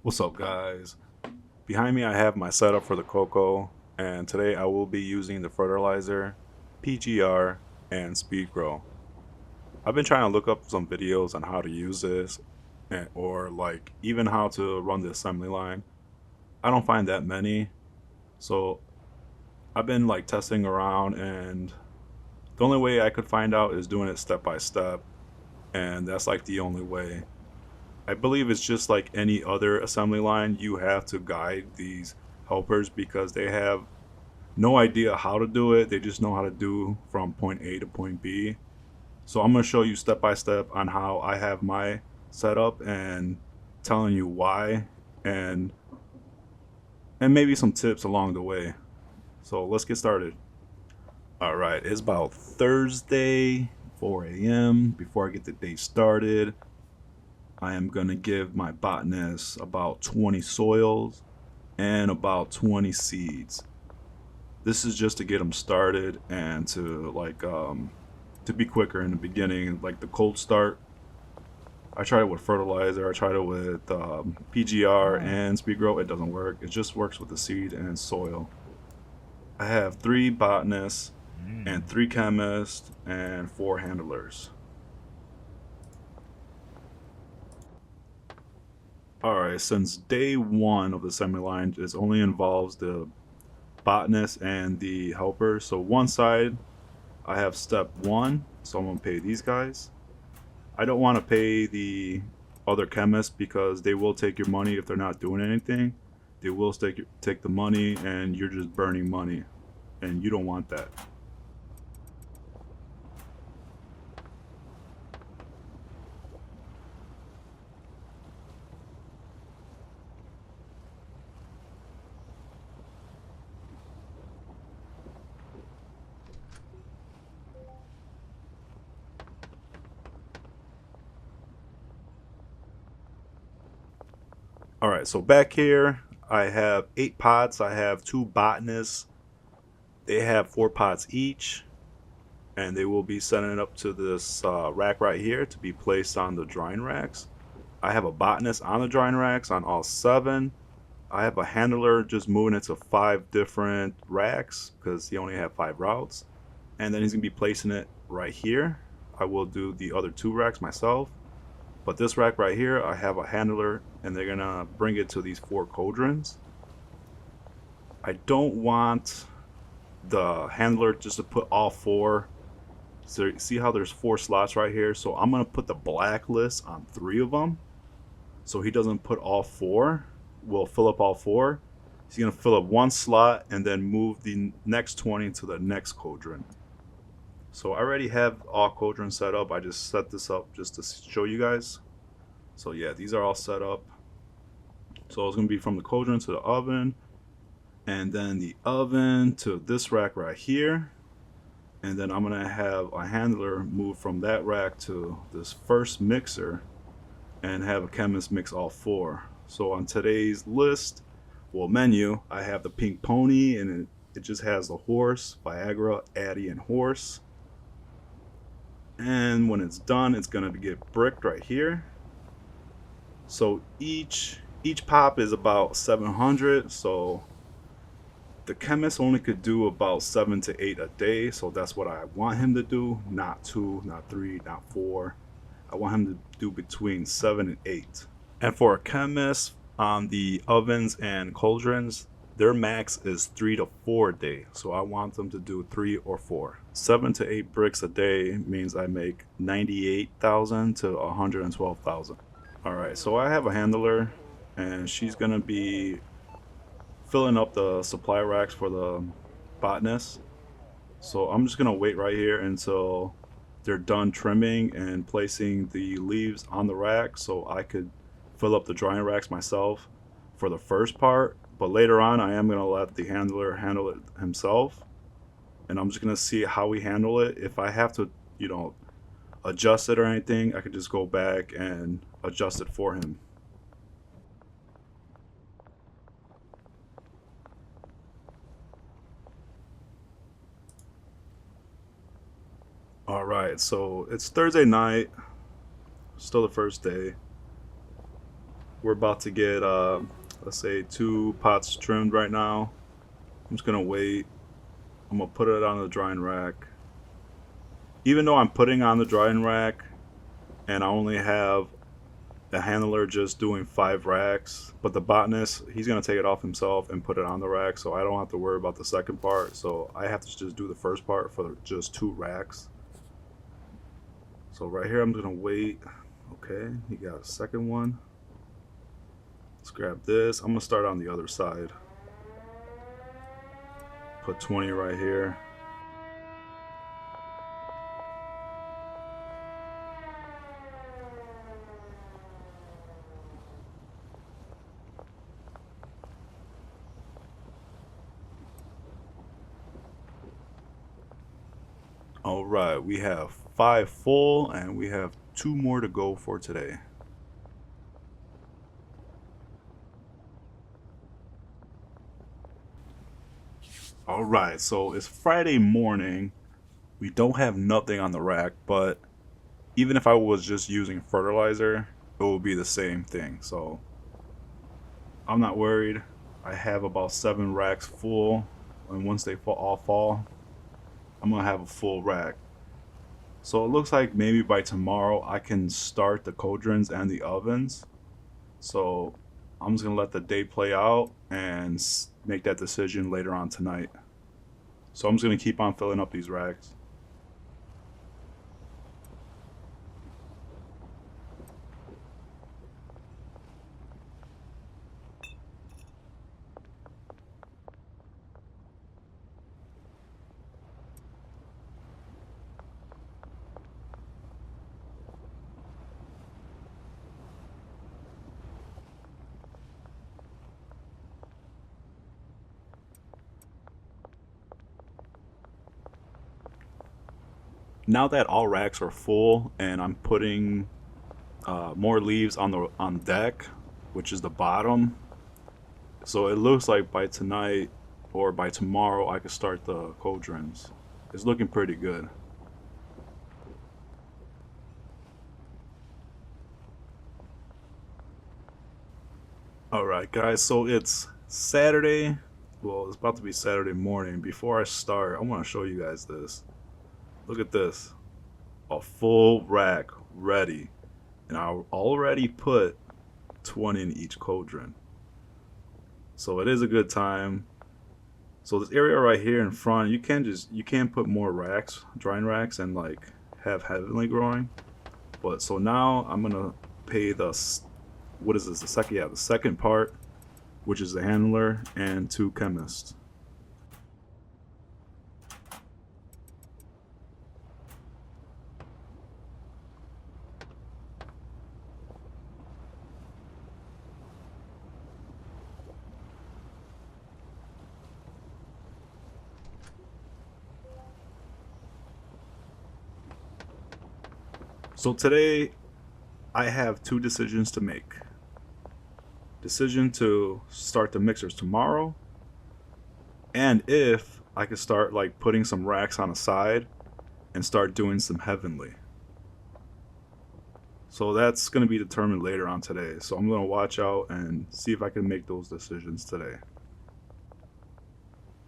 What's up, guys? Behind me I have my setup for the cocoa, and today I will be using the fertilizer, PGR and Speed Grow. I've been trying to look up some videos on how to use this, or like even how to run the assembly line. I don't find that many, so I've been like testing around, and the only way I could find out is doing it step by step, and that's like the only way. I believe it's just like any other assembly line. You have to guide these helpers because they have no idea how to do it. They just know how to do from point A to point B. So I'm going to show you step by step on how I have my setup and telling you why and and maybe some tips along the way. So let's get started. All right, it's about Thursday, 4 a.m. Before I get the day started, I am going to give my botanists about 20 soils and about 20 seeds. This is just to get them started and to be quicker in the beginning, like the cold start. I tried it with fertilizer. I tried it with PGR and Speed Grow. It doesn't work. It just works with the seed and soil. I have 3 botanists and 3 chemists and 4 handlers. All right, since day one of the assembly line, it only involves the botanist and the helper. So one side, I have step one, so I'm gonna pay these guys. I don't want to pay the other chemists because they will take your money if they're not doing anything. They will take the money, and you're just burning money, and you don't want that. All right, so back here, I have 8 pots. I have 2 botanists. They have 4 pots each, and they will be setting it up to this rack right here to be placed on the drying racks. I have a botanist on the drying racks on all 7. I have a handler just moving it to 5 different racks because he only had 5 routes. And then he's going to be placing it right here. I will do the other 2 racks myself. But this rack right here, I have a handler, and they're going to bring it to these 4 cauldrons. I don't want the handler just to put all 4. So see how there's 4 slots right here? So I'm going to put the blacklist on 3 of them. So he doesn't put all 4. We'll fill up all 4. He's going to fill up 1 slot and then move the next 20 to the next cauldron. So I already have all cauldrons set up. I just set this up just to show you guys. So yeah, these are all set up. So it's going to be from the cauldron to the oven, and then the oven to this rack right here. And then I'm going to have a handler move from that rack to this first mixer and have a chemist mix all 4. So on today's list, well, menu, I have the pink pony, and it just has the horse, Viagra, Addy, and horse. And when it's done, it's gonna get bricked right here. So each pop is about 700. So the chemist only could do about 7 to 8 a day. So that's what I want him to do. Not 2, not 3, not 4. I want him to do between 7 and 8. And for a chemist on the ovens and cauldrons, their max is 3 to 4 a day. So I want them to do 3 or 4. 7 to 8 bricks a day means I make 98,000 to 112,000. All right, so I have a handler, and she's gonna be filling up the supply racks for the botanists. So I'm just gonna wait right here until they're done trimming and placing the leaves on the rack so I could fill up the drying racks myself for the first part. But later on, I am gonna let the handler handle it himself, and I'm just gonna see how we handle it. If I have to, adjust it or anything, I could just go back and adjust it for him. All right, so it's Thursday night, still the first day. We're about to get, let's say, 2 pots trimmed right now. I'm just gonna wait. I'm gonna put it on the drying rack. Even though I'm putting on the drying rack and I only have the handler just doing 5 racks, but the botanist, he's gonna take it off himself and put it on the rack, so I don't have to worry about the second part. So I have to just do the first part for just 2 racks. So right here I'm gonna wait. Okay, he got a second one. Let's grab this. I'm gonna start on the other side. Put 20 right here. All right, we have 5 full and we have 2 more to go for today. All right, so it's Friday morning. We don't have nothing on the rack, but even if I was just using fertilizer, it will be the same thing. So I'm not worried. I have about 7 racks full, and once they all fall, I'm gonna have a full rack. So it looks like maybe by tomorrow I can start the cauldrons and the ovens. So I'm just gonna let the day play out and make that decision later on tonight. So I'm just gonna keep on filling up these racks. Now that all racks are full and I'm putting more leaves on deck, which is the bottom, so it looks like by tonight or by tomorrow I could start the cauldrons. It's looking pretty good. Alright guys, so it's Saturday. Well, it's about to be Saturday morning. Before I start, I want to show you guys this. Look at this. A full rack ready. And I already put 20 in each cauldron. So it is a good time. So this area right here in front, you can put more racks, drying racks, and like have heavenly growing. But so now I'm gonna pay the, what is this, the second part, which is the handler and 2 chemists. So today I have 2 decisions to make. Decision to start the mixers tomorrow, and if I could start like putting some racks on the side and start doing some heavenly. So that's going to be determined later on today. So I'm going to watch out and see if I can make those decisions today.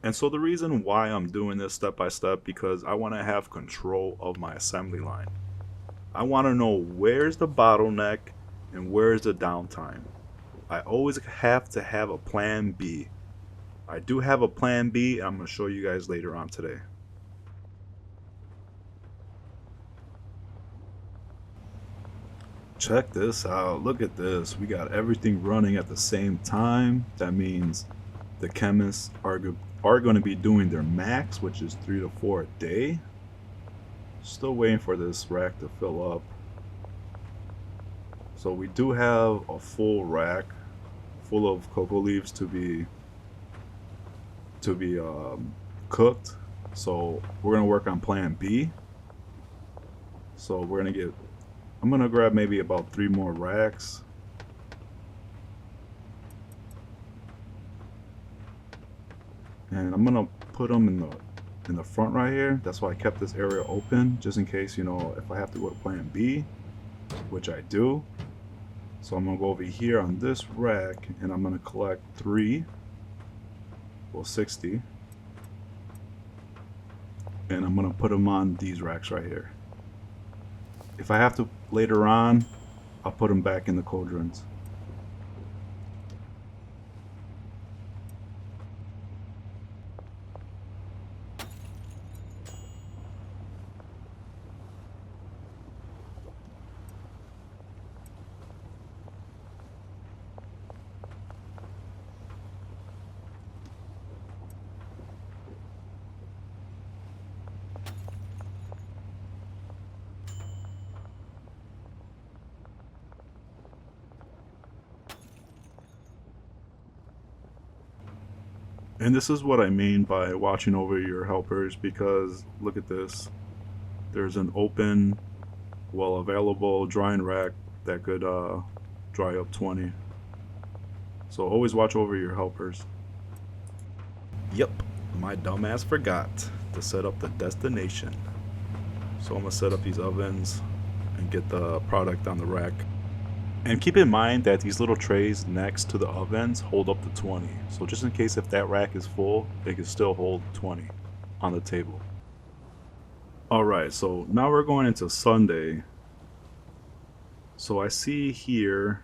And so the reason why I'm doing this step by step, because I want to have control of my assembly line. I want to know where's the bottleneck and where's the downtime. I always have to have a plan B. I do have a plan B, and I'm going to show you guys later on today. Check this out. Look at this. We got everything running at the same time. That means the chemists are going to be doing their max, which is 3 to 4 a day. Still waiting for this rack to fill up. So we do have a full rack full of cocoa leaves to be cooked. So we're gonna work on plan B. So I'm gonna grab maybe about 3 more racks. And I'm gonna put them in the front right here. That's why I kept this area open, just in case, if I have to go to plan B, which I do. So I'm gonna go over here on this rack and I'm gonna collect 3, well 60, and I'm gonna put them on these racks right here. If I have to later on, I'll put them back in the cauldrons. And this is what I mean by watching over your helpers, because look at this. There's an open, well, available drying rack that could dry up 20. So always watch over your helpers. Yep, my dumbass forgot to set up the destination. So I'm gonna set up these ovens and get the product on the rack. And keep in mind that these little trays next to the ovens hold up to 20. So just in case if that rack is full, they can still hold 20 on the table. Alright, so now we're going into Sunday. So I see here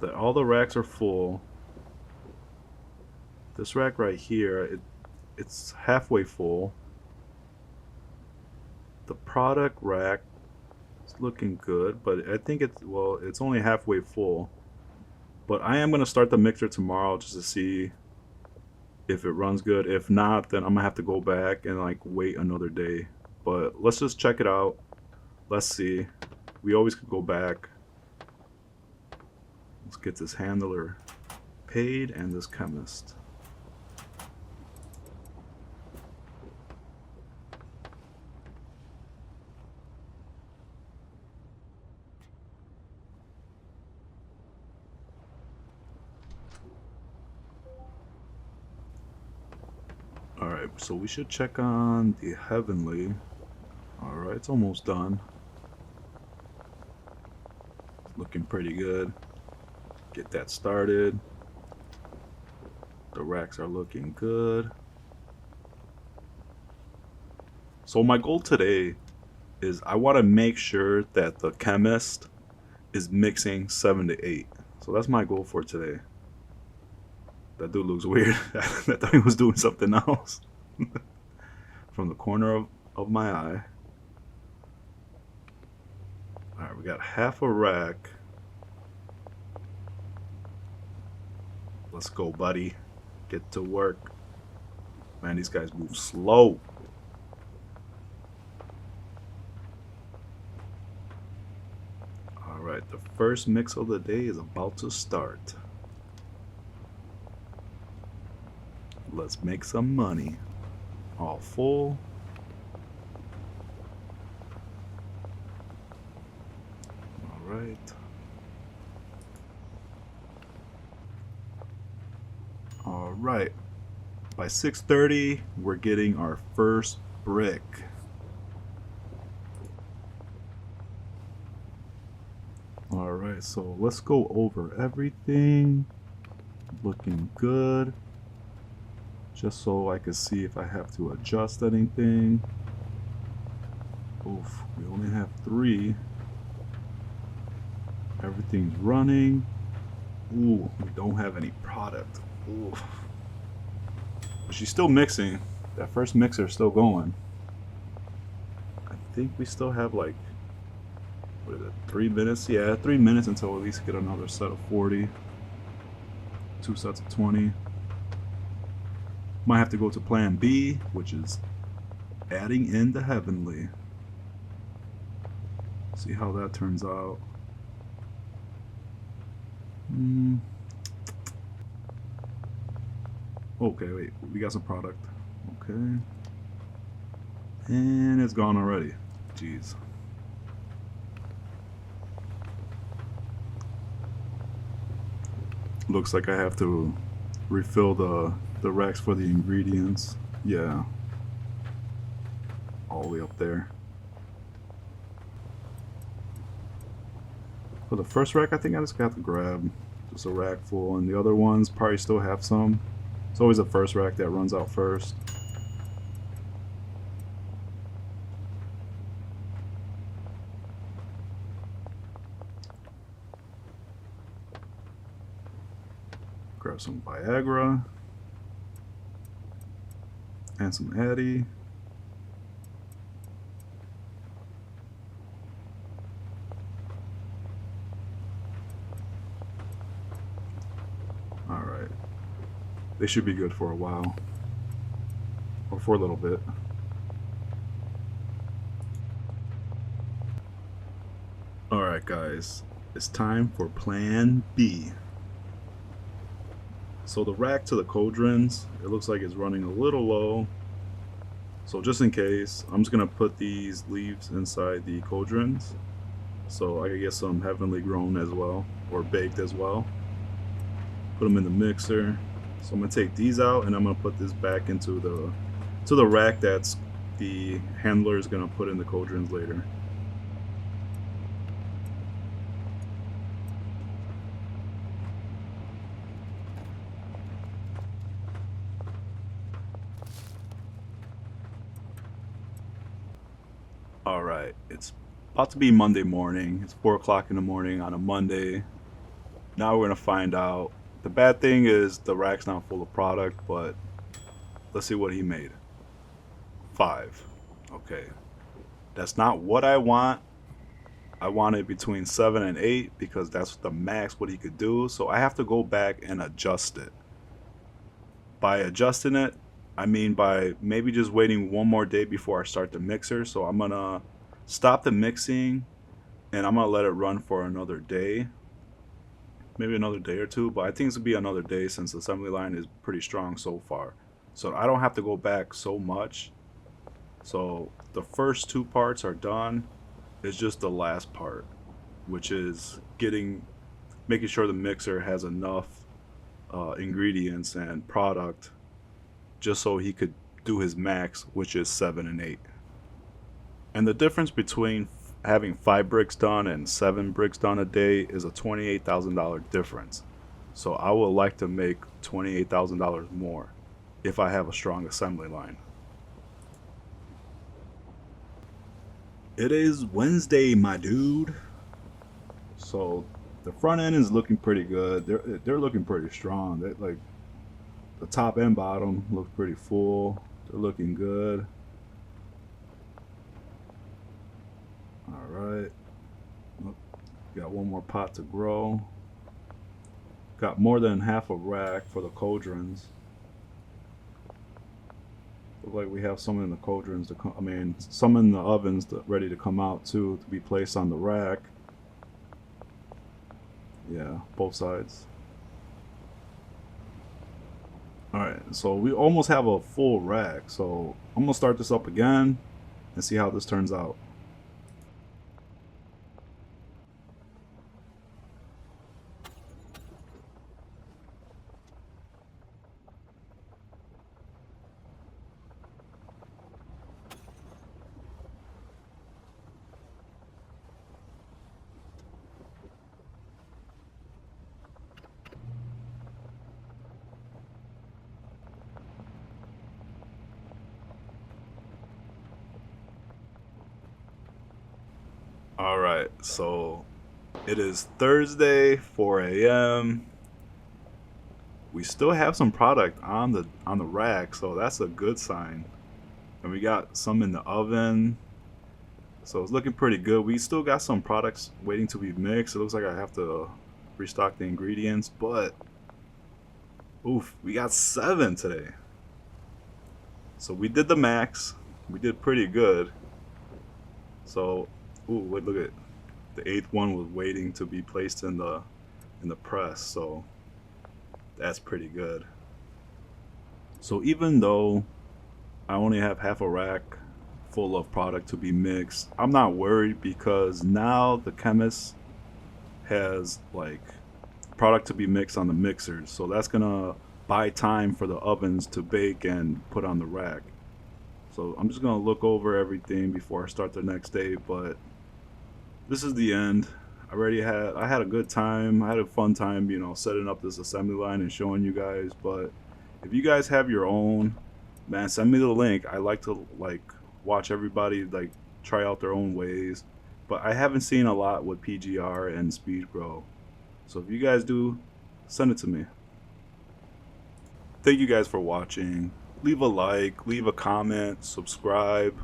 that all the racks are full. This rack right here, it's halfway full. The product rack is looking good, but I think it's only halfway full. But I am gonna start the mixer tomorrow just to see if it runs good. If not, then I'm gonna have to go back and like wait another day. But let's just check it out. Let's see. We always could go back. Let's get this handler paid and this chemist. Alright, so we should check on the Heavenly. Alright, it's almost done. Looking pretty good. Get that started. The racks are looking good. So my goal today is I want to make sure that the chemist is mixing 7 to 8. So that's my goal for today. That dude looks weird. I thought he was doing something else. From the corner of my eye. Alright, we got half a rack. Let's go, buddy. Get to work. Man, these guys move slow. Alright, the first mix of the day is about to start. Let's make some money. All full. Alright. Alright. By 6:30, we're getting our first brick. Alright, so let's go over everything. Looking good. Just so I can see if I have to adjust anything. Oof, we only have 3. Everything's running. Ooh, we don't have any product. Ooh. But she's still mixing. That first mixer is still going. I think we still have like, what is it, 3 minutes? Yeah, 3 minutes until we at least get another set of 40. 2 sets of 20. Might have to go to plan B, which is adding in the Heavenly. See how that turns out. Okay, wait, we got some product. Okay. And it's gone already. Jeez. Looks like I have to refill the racks for the ingredients. Yeah. All the way up there. For the first rack, I think I just got to grab just a rack full, and the other ones probably still have some. It's always the first rack that runs out first. Grab some Viagra and some Addy. Alright. They should be good for a while. Or for a little bit. Alright guys, it's time for plan B. So the rack to the cauldrons, it looks like it's running a little low. So just in case, I'm just gonna put these leaves inside the cauldrons so I can get some heavenly grown as well, or baked as well. Put them in the mixer. So I'm gonna take these out and I'm gonna put this back into the rack that's the handler is gonna put in the cauldrons later. Alright, it's about to be Monday morning. It's 4 o'clock in the morning on a Monday. Now we're gonna find out. The bad thing is the rack's not full of product, but let's see what he made. 5. Okay. That's not what I want. I want it between 7 and 8 because that's the max what he could do. So I have to go back and adjust it. By adjusting it, I mean by maybe just waiting one more day before I start the mixer. So I'm gonna stop the mixing and I'm gonna let it run for another day, maybe another day or two, but I think it's gonna be another day since the assembly line is pretty strong so far. So I don't have to go back so much. So the first 2 parts are done. It's just the last part, which is making sure the mixer has enough ingredients and product just so he could do his max, which is 7 and 8. And the difference between having 5 bricks done and 7 bricks done a day is a $28,000 difference. So I would like to make $28,000 more if I have a strong assembly line. It is Wednesday, my dude. So the front end is looking pretty good. They're looking pretty strong. They, like, the top and bottom look pretty full. They're looking good. All right. Got one more pot to grow. Got more than half a rack for the cauldrons. Look like we have some in the cauldrons to come. I mean, some in the ovens ready to come out too, to be placed on the rack. Yeah, both sides. Alright, so we almost have a full rack, so I'm gonna start this up again and see how this turns out. Alright, so it is Thursday, 4 a.m. We still have some product on the rack, so that's a good sign. And we got some in the oven. So it's looking pretty good. We still got some products waiting to be mixed. It looks like I have to restock the ingredients, but oof, we got 7 today. So we did the max. We did pretty good. So ooh, wait, look at the 8th one was waiting to be placed in the press, so that's pretty good. So even though I only have half a rack full of product to be mixed, I'm not worried because now the chemist has like product to be mixed on the mixers, so that's gonna buy time for the ovens to bake and put on the rack. So I'm just gonna look over everything before I start the next day, but this is the end. I had a good time. I had a fun time, you know, setting up this assembly line and showing you guys. But if you guys have your own, man, send me the link. I like to watch everybody try out their own ways. But I haven't seen a lot with PGR and Speed grow. So if you guys do, send it to me. Thank you guys for watching. Leave a like, leave a comment, subscribe.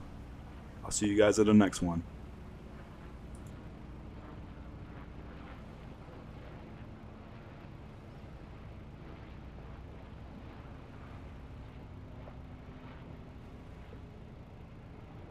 I'll see you guys at the next one.